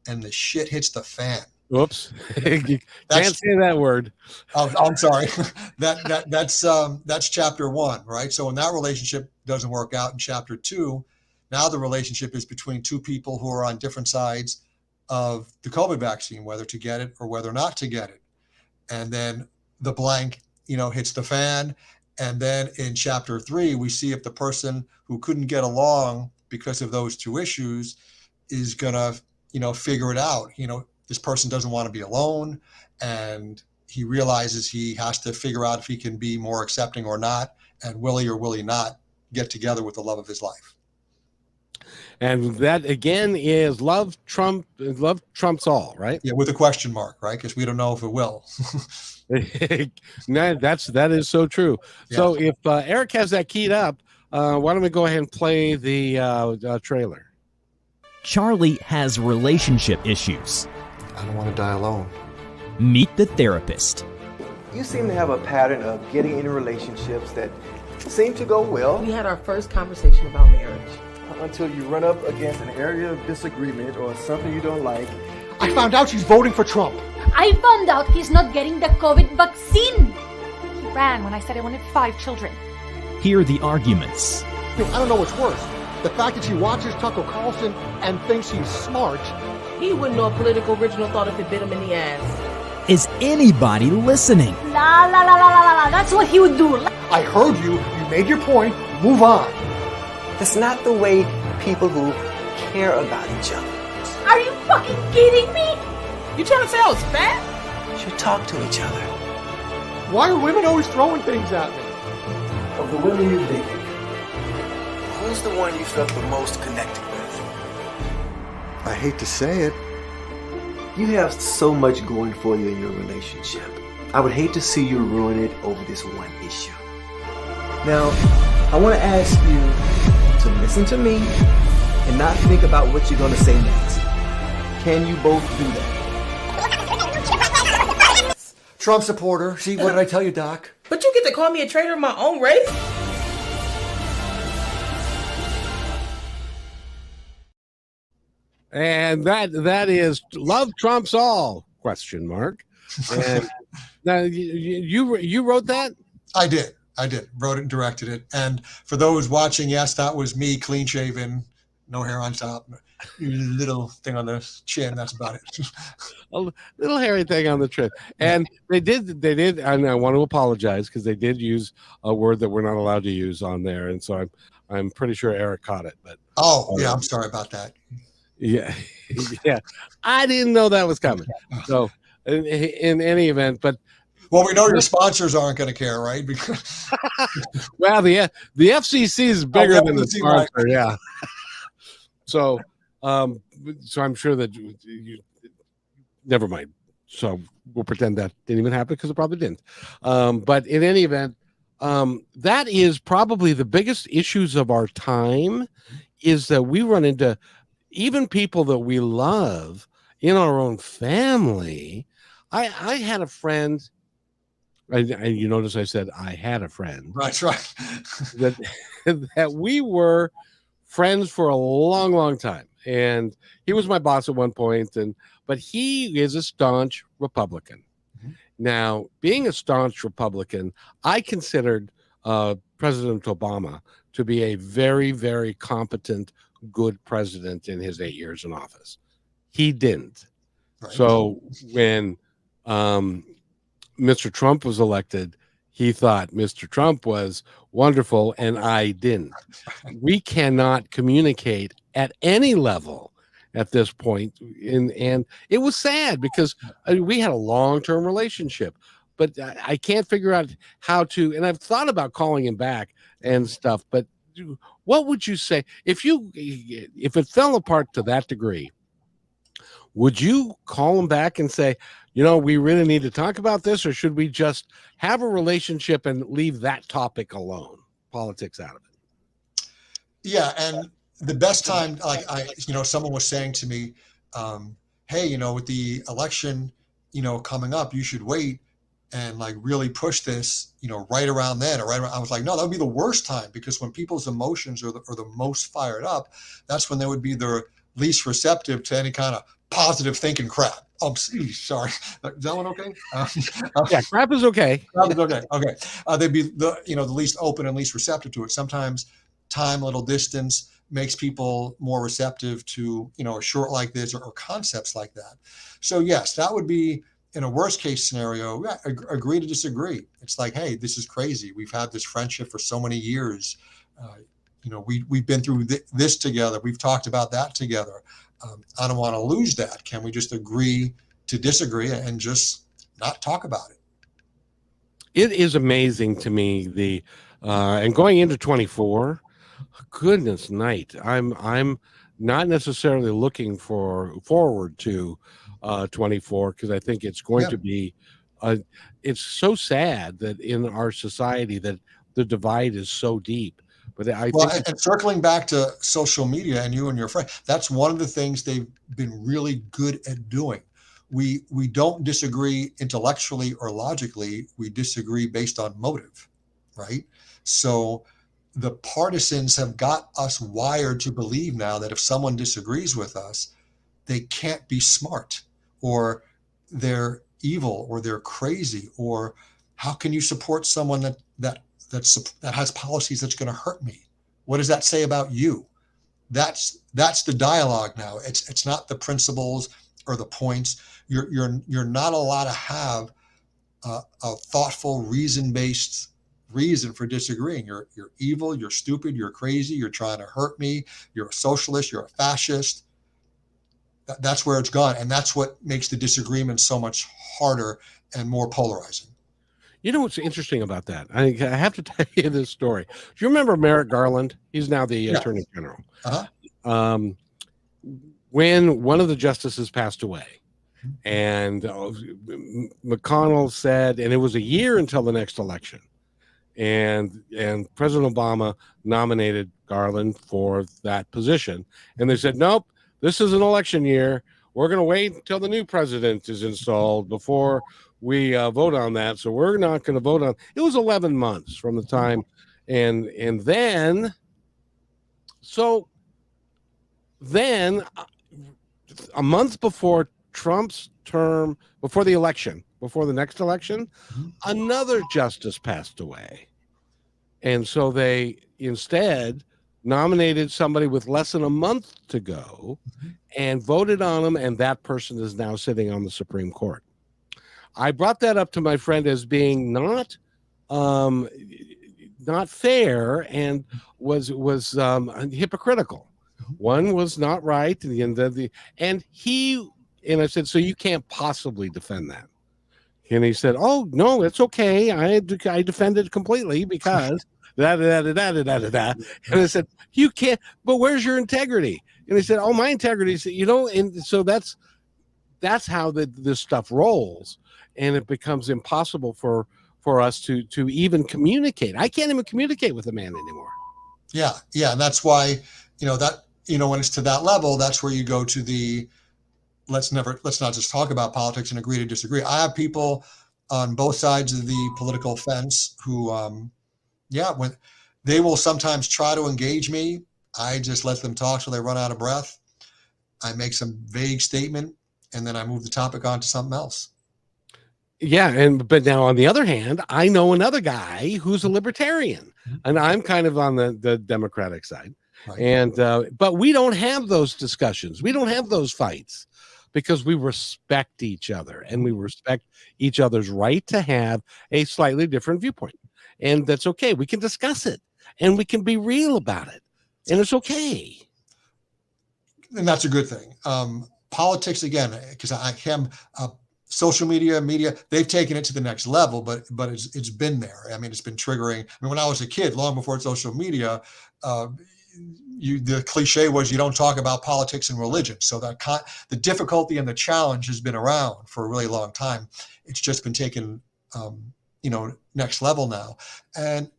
Speaker 3: and the shit hits the fan.
Speaker 1: Oops. Can't say that word.
Speaker 3: Oh, I'm sorry. That's chapter 1, right? So when that relationship doesn't work out in chapter 2, now the relationship is between two people who are on different sides of the COVID vaccine, whether to get it or whether not to get it. And then the blank, hits the fan. And then in chapter 3, we see if the person who couldn't get along because of those two issues is going to, figure it out. This person doesn't want to be alone, and he realizes he has to figure out if he can be more accepting or not, and will he or will he not get together with the love of his life.
Speaker 1: And that again is love trumps all, right?
Speaker 3: Yeah, with a question mark, right? Because we don't know if it will.
Speaker 1: No, that is so true. Yeah. So if Eric has that keyed up, why don't we go ahead and play the trailer?
Speaker 4: Charlie has relationship issues.
Speaker 5: I don't want to die alone.
Speaker 4: Meet the therapist.
Speaker 6: You seem to have a pattern of getting into relationships that seem to go well.
Speaker 7: We had our first conversation about marriage.
Speaker 6: Until you run up against an area of disagreement or something you don't like.
Speaker 8: I found out she's voting for Trump.
Speaker 9: I found out he's not getting the COVID vaccine. He ran when I said I wanted 5 children.
Speaker 4: Hear the arguments.
Speaker 8: I don't know what's worse. The fact that she watches Tucker Carlson and thinks he's smart.
Speaker 7: He wouldn't know a political original thought if it bit him in the ass.
Speaker 4: Is anybody listening?
Speaker 9: La la la la la la. That's what he would do.
Speaker 8: I heard you. You made your point. Move on.
Speaker 6: That's not the way people who care about each other.
Speaker 9: Are you fucking kidding me?
Speaker 7: You trying to say I was fat?
Speaker 6: Should talk to each other.
Speaker 8: Why are women always throwing things at me?
Speaker 6: Of the women you dated, who's the one you felt the most connected with?
Speaker 5: I hate to say it.
Speaker 6: You have so much going for you in your relationship. I would hate to see you ruin it over this one issue. Now, I want to ask you to listen to me and not think about what you're going to say next. Can you both do that?
Speaker 8: Trump supporter. See, what did I tell you, Doc?
Speaker 7: But you get to call me a traitor in my own race?
Speaker 1: And that is Love Trumps All ? And now you wrote that?
Speaker 3: I did. Wrote it and directed it. And for those watching, yes, that was me, clean shaven, no hair on top, little thing on the chin. That's about it.
Speaker 1: A little hairy thing on the chin. And they did, and I want to apologize because they did use a word that we're not allowed to use on there. And so I'm pretty sure Eric caught it. But
Speaker 3: yeah, I'm sorry about that.
Speaker 1: Yeah. Yeah. I didn't know that was coming. So in any event, but
Speaker 3: well, we know your sponsors aren't going to care, right? Because
Speaker 1: well, the FCC is bigger than the sponsor, right. Yeah. So So I'm sure that never mind. So we'll pretend that didn't even happen because it probably didn't. But in any event, that is probably the biggest issues of our time, is that we run into even people that we love in our own family. I had a friend. You notice I said I had a friend.
Speaker 3: Right, right.
Speaker 1: that we were friends for a long, long time, and he was my boss at one point, but he is a staunch Republican. Mm-hmm. Now, being a staunch Republican, I considered President Obama to be a very, very competent, good president in his 8 years in office. He didn't. Right. So when Mr. Trump was elected, he thought Mr. Trump was wonderful, and I didn't. We cannot communicate at any level at this point, and it was sad because we had a long-term relationship, but I can't figure out how to. And I've thought about calling him back and stuff. But what would you say if it fell apart to that degree? Would you call him back and say, we really need to talk about this, or should we just have a relationship and leave that topic alone, politics out of it?
Speaker 3: Yeah, and the best time, someone was saying to me, hey, with the election, coming up, you should wait and really push this, right around then or right around. I was like, no, that would be the worst time, because when people's emotions are the most fired up, that's when they would be the least receptive to any kind of positive thinking crap. Oh, sorry. Is that one okay?
Speaker 1: Yeah, crap is okay.
Speaker 3: Crap is okay. Okay. They'd be the least open and least receptive to it. Sometimes time, little distance makes people more receptive to, a short like this or concepts like that. So yes, that would be, in a worst case scenario, agree to disagree. It's like, hey, this is crazy. We've had this friendship for so many years. We've been through this together. We've talked about that together. I don't want to lose that. Can we just agree to disagree and just not talk about it?
Speaker 1: It is amazing to me and going into 24, goodness night, I'm not necessarily looking forward to 24, because I think it's going to be it's so sad that in our society that the divide is so deep. But
Speaker 3: and circling back to social media and you and your friend, that's one of the things they've been really good at doing. We don't disagree intellectually or logically. We disagree based on motive, right? So the partisans have got us wired to believe now that if someone disagrees with us, they can't be smart, or they're evil, or they're crazy, or how can you support someone that has policies that's going to hurt me? What does that say about you? That's the dialogue now. It's not the principles or the points. You're not allowed to have a thoughtful, reason-based reason for disagreeing. You're evil. You're stupid. You're crazy. You're trying to hurt me. You're a socialist. You're a fascist. That's where it's gone, and that's what makes the disagreement so much harder and more polarizing.
Speaker 1: You know what's interesting about that? I have to tell you this story. Do you remember Merrick Garland? He's now the Attorney General. Uh-huh. When one of the justices passed away, and McConnell said, and it was a year until the next election, and President Obama nominated Garland for that position, and they said, nope, this is an election year. We're going to wait until the new president is installed before we vote on that. So we're not going to vote on. It was 11 months from the time, and then a month before Trump's term, before the election, before the next election, another justice passed away, and so they instead nominated somebody with less than a month to go and voted on him, and that person is now sitting on the Supreme Court. I brought that up to my friend as being not fair and was hypocritical. One was not right, and I said, so you can't possibly defend that. And he said, oh no, it's okay. I defend it completely because da da da da da da da da. And I said, you can't. But where's your integrity? And he said, oh, my integrity is, and so that's how this stuff rolls, and it becomes impossible for us to even communicate. I can't even communicate with a man anymore.
Speaker 3: Yeah, and that's why when it's to that level, that's where you go to the let's not just talk about politics and agree to disagree. I have people on both sides of the political fence who, when they will sometimes try to engage me, I just let them talk till they run out of breath. I make some vague statement, and then I move the topic on to something else.
Speaker 1: Yeah, but now on the other hand, I know another guy who's a libertarian, and I'm kind of on the Democratic side. Right. And but we don't have those discussions. We don't have those fights because we respect each other, and we respect each other's right to have a slightly different viewpoint. And that's okay. We can discuss it, and we can be real about it, and it's okay.
Speaker 3: And that's a good thing. Politics, again, because I am social media, they've taken it to the next level, but it's been there. I mean, it's been triggering. I mean, when I was a kid, long before social media, the cliche was you don't talk about politics and religion. So the difficulty and the challenge has been around for a really long time. It's just been taken, next level now. And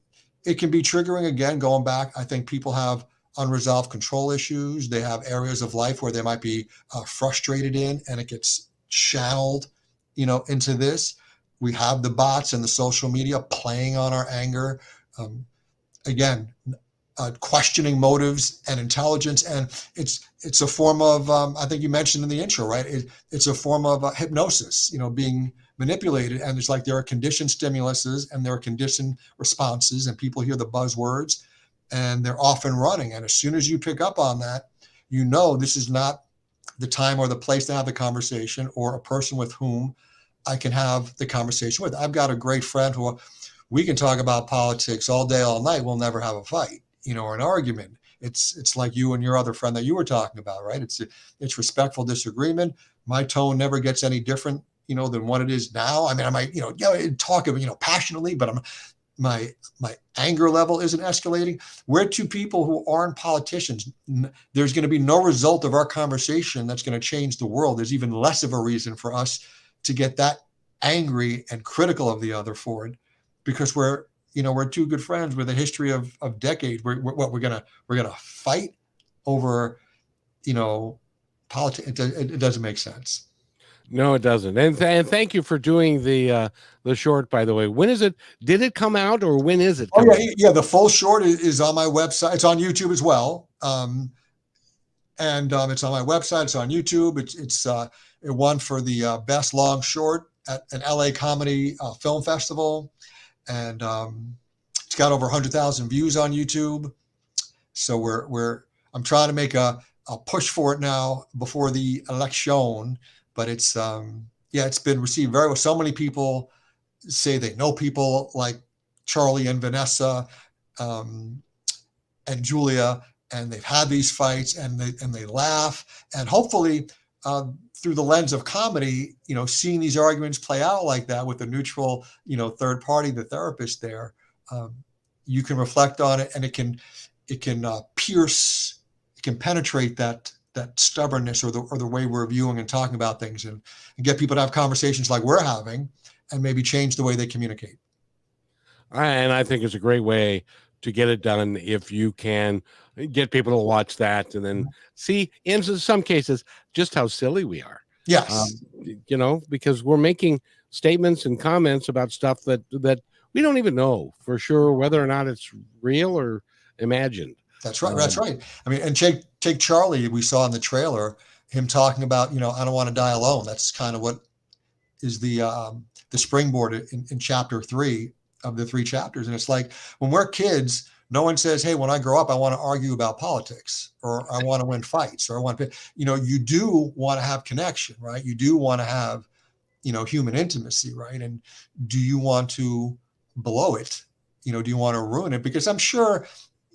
Speaker 3: it can be triggering again, going back. I think people have unresolved control issues. They have areas of life where they might be frustrated in, and it gets channeled, into this. We have the bots and the social media playing on our anger. Questioning motives and intelligence, and it's a form of I think you mentioned in the intro, right? It's a form of hypnosis, being manipulated, and it's like there are conditioned stimuluses and there are conditioned responses, and people hear the buzzwords, and they're off and running. And as soon as you pick up on that, this is not the time or the place to have the conversation, or a person with whom I can have the conversation with. I've got a great friend who we can talk about politics all day, all night. We'll never have a fight, or an argument. It's like you and your other friend that you were talking about, right? It's respectful disagreement. My tone never gets any different, than what it is now. I mean, I might, talk, passionately, but my anger level isn't escalating. We're two people who aren't politicians. There's going to be no result of our conversation that's going to change the world. There's even less of a reason for us to get that angry and critical of the other for it, because we're two good friends with a history of decades. We're gonna fight over, politics. It doesn't make sense.
Speaker 1: No, it doesn't. And thank you for doing the short, by the way. When is it? Did it come out, or when is it coming
Speaker 3: out? The full short is on my website. It's on YouTube as well. And it's on my website. It's on YouTube. It won for the best long short at an LA comedy film festival. And it's got over 100,000 views on YouTube. So I'm trying to make a push for it now before the election, but it's been received very well. So many people say they know people like Charlie and Vanessa and Julia, and they've had these fights, and they laugh, and hopefully through the lens of comedy, seeing these arguments play out like that with a neutral, third party, the therapist there, you can reflect on it, and it can pierce, it can penetrate that stubbornness or the way we're viewing and talking about things, and get people to have conversations like we're having, and maybe change the way they communicate.
Speaker 1: And I think it's a great way to get it done if you can get people to watch that and then see, in some cases, just how silly we are.
Speaker 3: Yes.
Speaker 1: Because we're making statements and comments about stuff that we don't even know for sure whether or not it's real or imagined.
Speaker 3: That's right. That's right. I mean, and take Charlie, we saw in the trailer, him talking about, I don't want to die alone. That's kind of what is the springboard in chapter 3 of the 3 chapters. And it's like, when we're kids, no one says, hey, when I grow up, I want to argue about politics, or I want to win fights, or I want to, you do want to have connection, right? You do want to have, human intimacy, right? And do you want to blow it? Do you want to ruin it? Because I'm sure,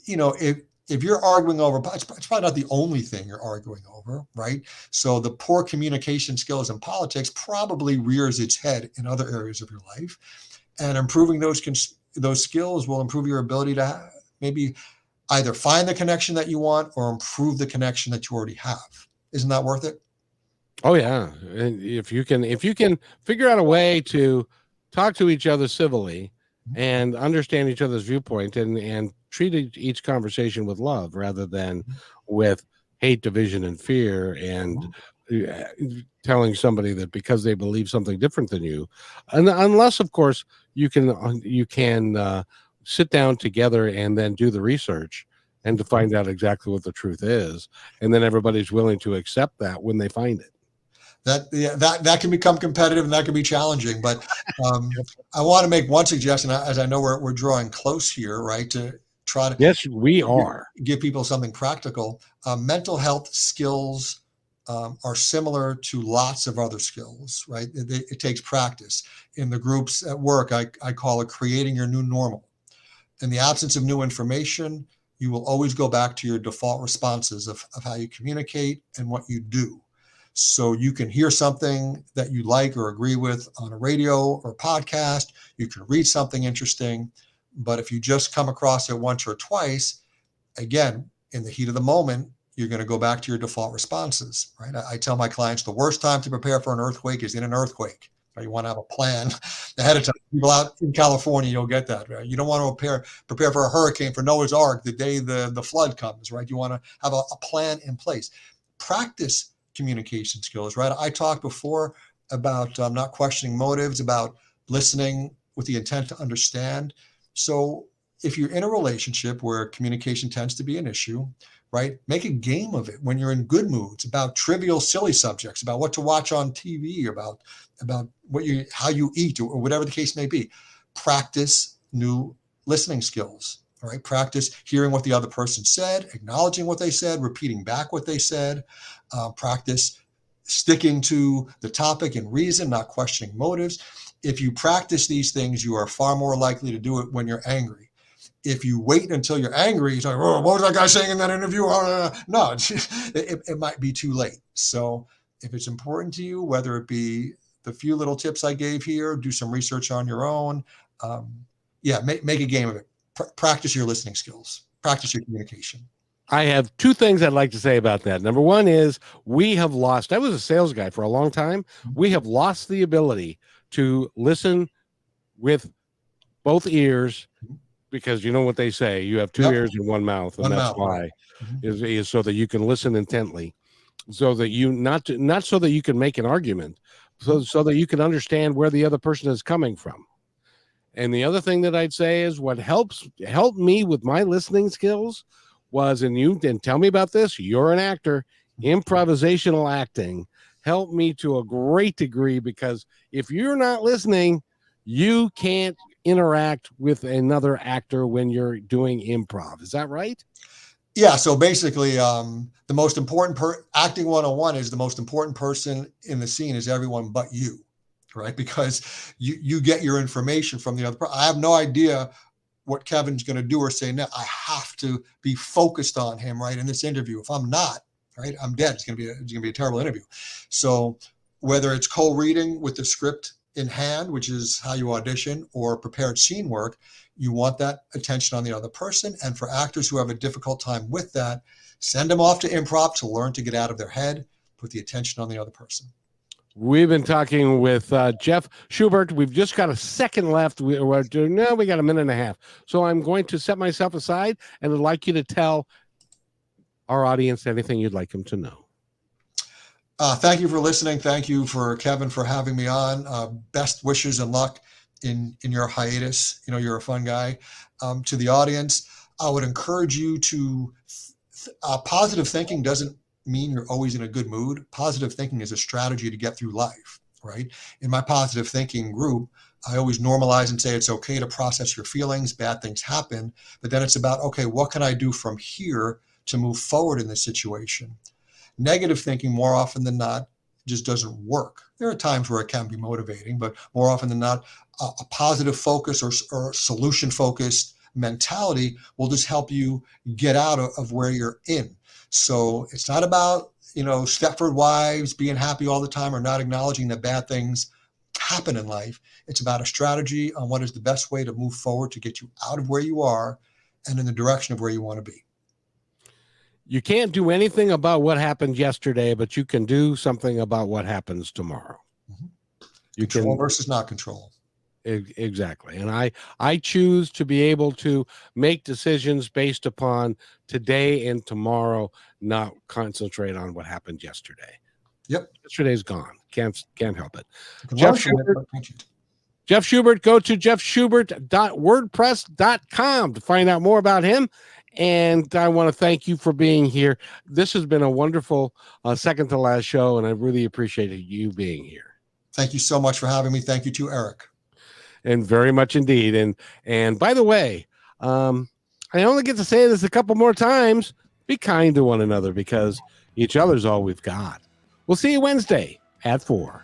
Speaker 3: if you're arguing over, it's probably not the only thing you're arguing over, right? So the poor communication skills in politics probably rears its head in other areas of your life, and improving those those skills will improve your ability to maybe either find the connection that you want or improve the connection that you already have. Isn't that worth it?
Speaker 1: Oh yeah. And if you can figure out a way to talk to each other civilly and understand each other's viewpoint and treat each conversation with love rather than with hate, division, and fear, and telling somebody that because they believe something different than you, and unless of course you can sit down together and then do the research and to find out exactly what the truth is, and then everybody's willing to accept that when they find it.
Speaker 3: That can become competitive and that can be challenging. But I want to make one suggestion, as I know we're drawing close here, right? To try to give people something practical. Mental health skills are similar to lots of other skills, right? It takes practice. In the groups at work, I call it creating your new normal. In the absence of new information, you will always go back to your default responses of how you communicate and what you do. So you can hear something that you like or agree with on a radio or podcast. You can read something interesting. But if you just come across it once or twice, again, in the heat of the moment, you're going to go back to your default responses, right? I tell my clients the worst time to prepare for an earthquake is in an earthquake. Right? You want to have a plan ahead of time. People out in California, you'll get that, right? You don't want to prepare for a hurricane, for Noah's Ark, the day the flood comes, right? You want to have a plan in place. Practice communication skills, right? I talked before about not questioning motives, about listening with the intent to understand. So if you're in a relationship where communication tends to be an issue, right, make a game of it when you're in good moods, about trivial, silly subjects, about what to watch on TV, about how you eat, or whatever the case may be. Practice new listening skills. All right, practice hearing what the other person said, acknowledging what they said, repeating back what they said. Practice sticking to the topic and reason, not questioning motives. If you practice these things, you are far more likely to do it when you're angry. If you wait until you're angry, you're like, oh, what was that guy saying in that interview? No, it might be too late. So if it's important to you, whether it be the few little tips I gave here, do some research on your own. Make a game of it. Practice your listening skills. Practice your communication.
Speaker 1: I have two things I'd like to say about that. Number one is I was a sales guy for a long time. We have lost the ability to listen with both ears, because you know what they say, you have two ears and one mouth, and that's why is so that you can listen intently, so that you not so that you can make an argument, so that you can understand where the other person is coming from. And the other thing that I'd say is what helped me with my listening skills was, and tell me about this, you're an actor, improvisational acting helped me to a great degree, because if you're not listening, you can't interact with another actor when you're doing improv. Is that right?
Speaker 3: Yeah. So basically, the most important acting 101 is the most important person in the scene is everyone but you, right? Because you get your information from the other person. I have no idea what Kevin's going to do or say now. I have to be focused on him, right, in this interview. If I'm not, right, I'm dead. It's going to be a terrible interview. So whether it's co-reading with the script in hand, which is how you audition, or prepared scene work, you want that attention on the other person. And for actors who have a difficult time with that, send them off to improv to learn to get out of their head, put the attention on the other person.
Speaker 1: We've been talking with Jeff Schubert. We've just got a second left. We got a minute and a half. So I'm going to set myself aside, and I'd like you to tell our audience anything you'd like them to know.
Speaker 3: Thank you for listening. Thank you for Kevin for having me on. Best wishes and luck in your hiatus. You know, you're a fun guy. To the audience, I would encourage you to positive thinking doesn't mean you're always in a good mood. Positive thinking is a strategy to get through life, right? In my positive thinking group, I always normalize and say it's okay to process your feelings. Bad things happen, but then it's about, okay, what can I do from here to move forward in this situation? Negative thinking, more often than not, just doesn't work. There are times where it can be motivating, but more often than not, a positive focus or solution-focused mentality will just help you get out of where you're in. So it's not about, Stepford wives being happy all the time or not acknowledging that bad things happen in life. It's about a strategy on what is the best way to move forward to get you out of where you are and in the direction of where you want to be.
Speaker 1: You can't do anything about what happened yesterday, but you can do something about what happens tomorrow. You
Speaker 3: Control
Speaker 1: can
Speaker 3: versus not control.
Speaker 1: Exactly. And I choose to be able to make decisions based upon today and tomorrow, not concentrate on what happened yesterday.
Speaker 3: Yep.
Speaker 1: Yesterday's gone. Can't help it.
Speaker 3: Jeff Schubert.
Speaker 1: Jeff Schubert, go to jeffschubert.wordpress.com to find out more about him. And I want to thank you for being here. This has been a wonderful second to last show, and I really appreciated you being here.
Speaker 3: Thank you so much for having me. Thank you to Eric.
Speaker 1: And very much indeed. And by the way, I only get to say this a couple more times. Be kind to one another, because each other's all we've got. We'll see you Wednesday at 4.